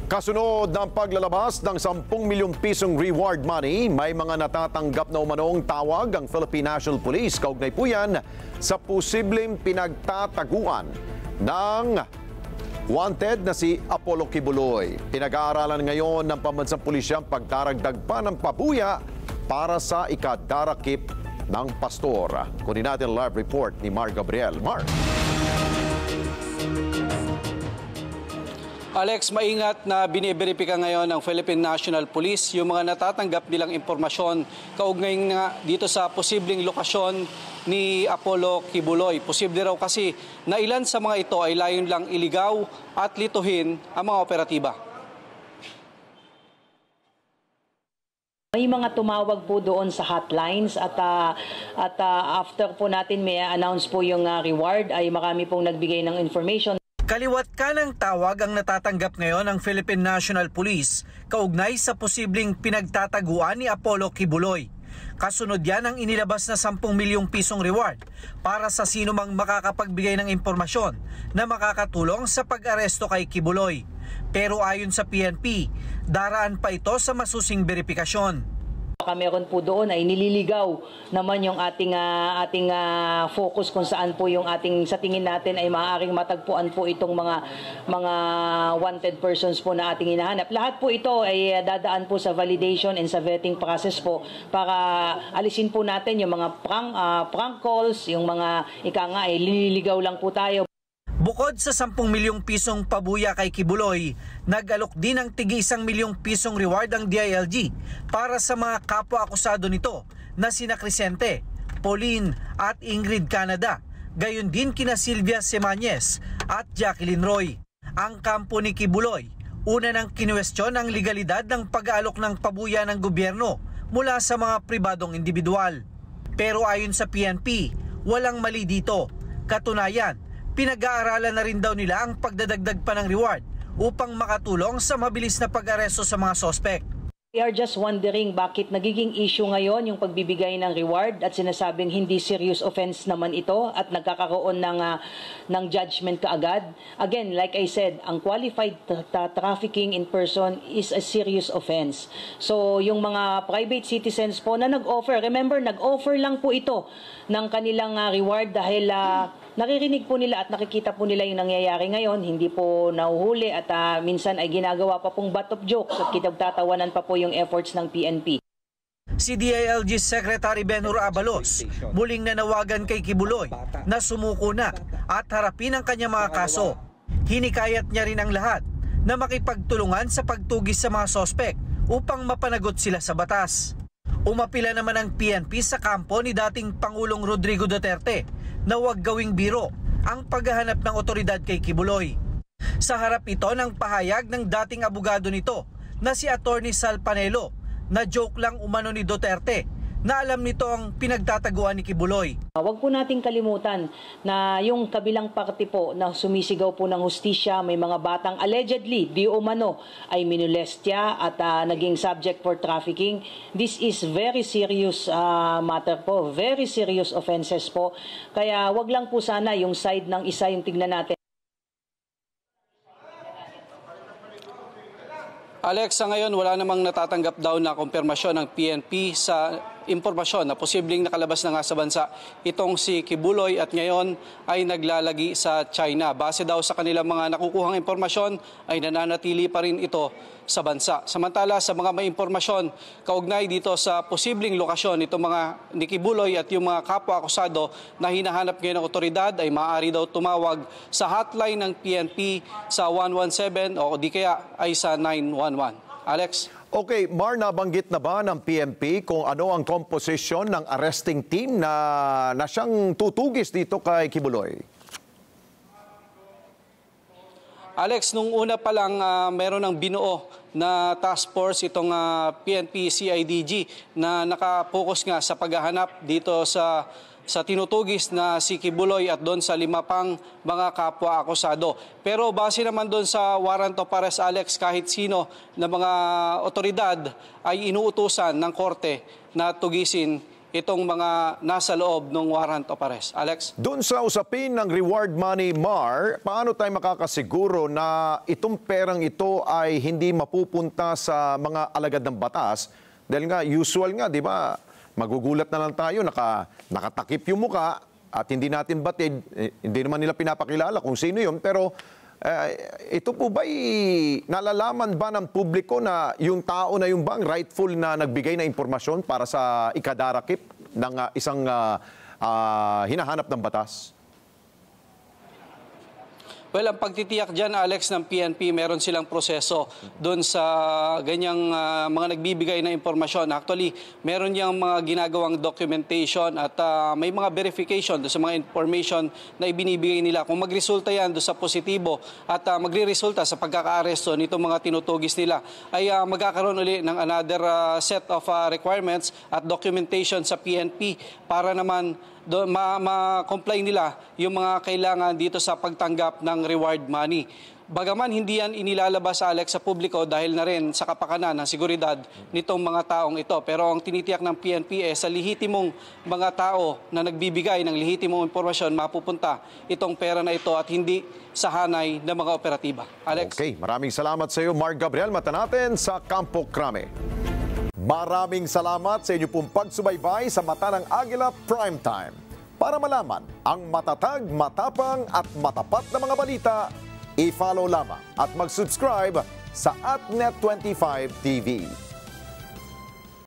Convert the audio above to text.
Kasunod ng paglalabas ng 10 milyong pisong reward money, may mga natatanggap na umanong tawag ang Philippine National Police. Kaugnay po yan sa posibleng pinagtataguan ng wanted na si Apollo Kibuloy. Pinag-aaralan ngayon ng pambansang pulisya ang pagdaragdag pa ng pabuya para sa ikadarakip ng pastor. Kunin natin ang live report ni Mar Gabriel. Mar. Alex, maingat na biniberipika ngayon ng Philippine National Police yung mga natatanggap nilang impormasyon kaugnay nga dito sa posibleng lokasyon ni Apollo Kibuloy. Posible raw kasi na ilan sa mga ito ay layon lang iligaw at lituhin ang mga operatiba. May mga tumawag po doon sa hotlines at after po natin may announce po yung reward ay marami pong nagbigay ng information. Kaliwat kanang tawag ang natatanggap ngayon ng Philippine National Police kaugnay sa posibleng pinagtataguan ni Apollo Kibuloy. Kasunod yan ang inilabas na 10 milyong pisong reward para sa sino mang makakapagbigay ng impormasyon na makakatulong sa pag-aresto kay Kibuloy. Pero ayon sa PNP, daraan pa ito sa masusing beripikasyon. Meron po doon ay nililigaw naman yung ating focus kung saan po yung sa tingin natin ay maaaring matagpuan po itong mga wanted persons po na ating hinahanap. Lahat po ito ay dadaan po sa validation and sa vetting process po para alisin po natin yung mga prank calls, yung mga ay nililigaw lang po tayo. Bukod sa 10 milyong pisong pabuya kay Kibuloy, nag-alok din ng tigi 1 milyong pisong reward ang DILG para sa mga kapwa-akusado nito na sina Crescente, Pauline at Ingrid Canada. Gayon din kina Sylvia Semañez at Jacqueline Roy. Ang kampo ni Kibuloy, una nang kinuwestiyon ang legalidad ng pag-aalok ng pabuya ng gobyerno mula sa mga pribadong individual. Pero ayon sa PNP, walang mali dito. Katunayan, pinag-aaralan na rin daw nila ang pagdadagdag pa ng reward upang makatulong sa mabilis na pag-aresto sa mga sospek. We are just wondering bakit nagiging issue ngayon yung pagbibigay ng reward at sinasabing hindi serious offense naman ito at nagkakaroon ng judgment kaagad. Again, like I said, ang qualified trafficking in person is a serious offense. So yung mga private citizens po na nag-offer, remember nag-offer lang po ito ng kanilang reward dahil naririnig po nila at nakikita po nila yung nangyayari ngayon, hindi po nahuhuli at minsan ay ginagawa pa pong butt of jokes at kitagtatawanan pa po yung efforts ng PNP. Si DILG Secretary Benhur Abalos muling nanawagan kay Kibuloy na sumuko na at harapin ang kanyang mga kaso. Hinikayat niya rin ang lahat na makipagtulungan sa pagtugis sa mga sospek upang mapanagot sila sa batas. Umapila naman ang PNP sa kampo ni dating Pangulong Rodrigo Duterte na huwag gawing biro ang paghahanap ng otoridad kay Kibuloy. Sa harap ito ng pahayag ng dating abogado nito na si Attorney Sal Panelo na joke lang umano ni Duterte na alam nito ang pinagtataguan ni Kibuloy. Huwag po nating kalimutan na yung kabilang parte po na sumisigaw po ng hustisya, may mga batang allegedly, di umano, ay minolestya at naging subject for trafficking. This is very serious matter po, very serious offenses po. Kaya wag lang po sana yung side ng isa yung tignan natin. Alex, sa ngayon wala namang natatanggap daw na kumpirmasyon ng PNP sa impormasyon na posibleng nakalabas na nga sa bansa itong si Kibuloy at ngayon ay naglalagi sa China. Base daw sa kanilang mga nakukuhang impormasyon ay nananatili pa rin ito sa bansa. Samantala sa mga may impormasyon kaugnay dito sa posibleng lokasyon itong mga ni Kibuloy at yung mga kapwa-akusado na hinahanap ngayon ng otoridad ay maaari daw tumawag sa hotline ng PNP sa 117 o di kaya ay sa 911. Alex? Okay, Mar, nabanggit na ba ng PNP kung ano ang composition ng arresting team na siyang tutugis dito kay Kibuloy? Alex, nung una pa lang meron ng binuo na task force itong PNP CIDG na nakapokus nga sa paghahanap dito sa tinutugis na si Kibuloy at doon sa 5 pang mga kapwa-akusado. Pero base naman doon sa warrant of arrest, Alex, kahit sino na mga otoridad ay inuutusan ng korte na tugisin itong mga nasa loob ng warrant of arrest. Alex? Doon sa usapin ng reward money, Mar, paano tayo makakasiguro na itong perang ito ay hindi mapupunta sa mga alagad ng batas? Dahil nga, usual nga, di ba, magugulat na lang tayo, nakatakip yung muka at hindi natin batid, hindi naman nila pinapakilala kung sino yun, pero ito po ba'y nalalaman ba ng publiko na yung tao na yung bang rightful na nagbigay na impormasyon para sa ikadarakip ng isang hinahanap ng batas? Well, ang pagtitiyak dyan, Alex, ng PNP, meron silang proseso doon sa ganyang mga nagbibigay na impormasyon. Actually, meron yung mga ginagawang documentation at may mga verification doon sa mga information na ibinibigay nila. Kung magresulta yan doon sa positibo at magre-resulta sa pagkaka-aresto nitong mga tinutugis nila, ay magkakaroon ulit ng another set of requirements at documentation sa PNP para naman ma-comply nila yung mga kailangan dito sa pagtanggap ng reward money. Bagaman hindi yan inilalabas, Alex, sa publiko dahil na rin sa kapakanan ng seguridad nitong mga taong ito. Pero ang tinitiyak ng PNP sa lihitimong mga tao na nagbibigay ng lihitimong impormasyon, mapupunta itong pera na ito at hindi sa hanay ng mga operatiba. Alex? Okay, maraming salamat sa iyo, Mark Gabriel. Mata natin sa Campo Crame. Maraming salamat sa inyo pong pagsubaybay sa Mata ng Agila Primetime. Para malaman ang matatag, matapang at matapat na mga balita, i-follow lamang at mag-subscribe sa @Net25 TV.